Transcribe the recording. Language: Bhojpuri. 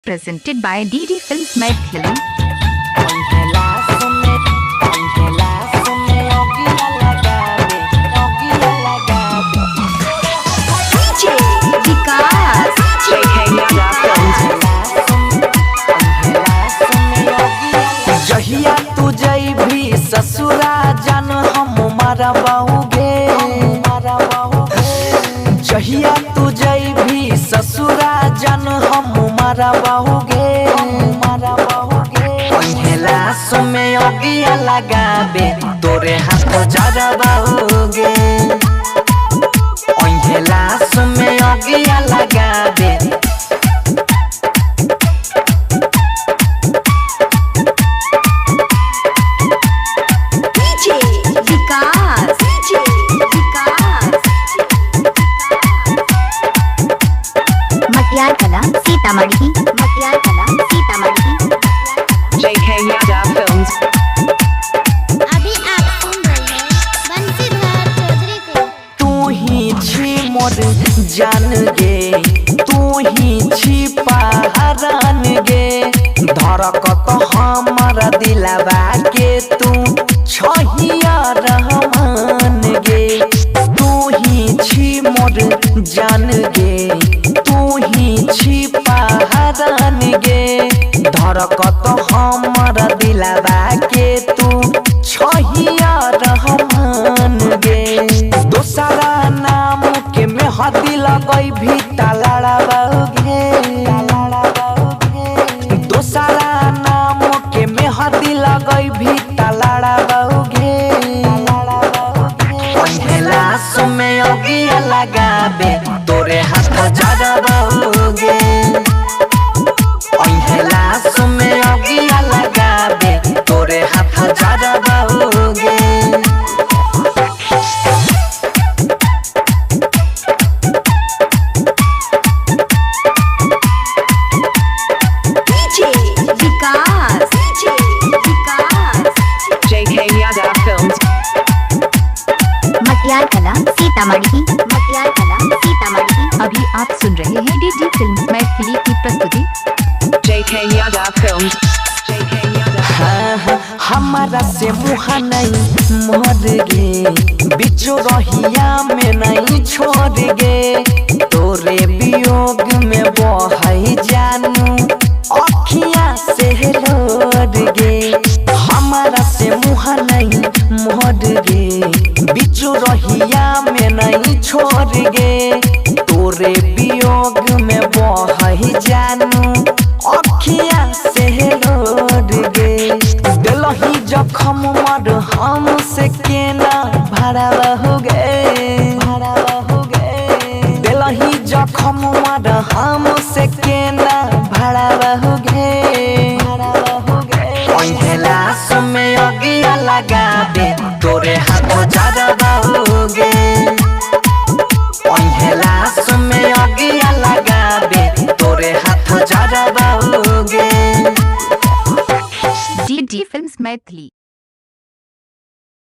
presented by DD Films Maithili. जहिया तू जइभी ससुरा जान हम मरवाओगे, जहिया तू जइभी ससुरा जान हम मरवाओगे। पहला समय अगिया लगाबे तोरे हाथ जरवाओगे, पहला समय अगिया लगाबे। मटियार कला सीतामढ़ी, मटियार कला सीतामढ़ी। JK Yadav Films। अभी आप सुन रहे हैं बंसीधर चौधरी को। तू ही छी मोर जान गे, तू ही छी पहरान गे, धड़कत हमर दिलवा के तू छहिया रहमान गे। तू ही छी मोर जान गे, तू ही छी पहरान गे, धड़कत हमर दिलवा के तू छहिया रहमान गे। दोसरा नाम के मेहदी लगई भी तलड़ाओगे, दोसरा नाम के मेहदी लगई भी तलड़ाओगे। पहला समय अगिया लगाबे तोरे हाथ जरवाओगे, पहला समय अगिया लगाबे तोरे हाथ जरवाओगे। JK Yadav Films। मटियार कला सीतामढ़ी, मटियार कला सीतामढ़ी। अभी आप सुन रहे हैं DD Films मैथिली की प्रस्तुति। JK Yadav Films। JK Yadav। हाँ, हमारा से मुहा नहीं मोर गे, बिचो रहिया में नहीं छोड़ गे। तोरे वियोग में बहई जानू अखियाँ से लोर गे। हमारा से मुहा नहीं मोर गे, बिचो रहिया में नहीं छोड़ गे। तोरे वियोग में बहई जानू अखियाँ से लोर गे। दिलही जखम मर हमसे केना भरवाओगे, दिलही जखम मर हमसे केना भरवाओगे। पहला समय अगिया लगाबे तोरे हाथ जरवाओगे, पहला समय अगिया लगाबे तोरे हाथ जरवाओगे। DD Films Maithili।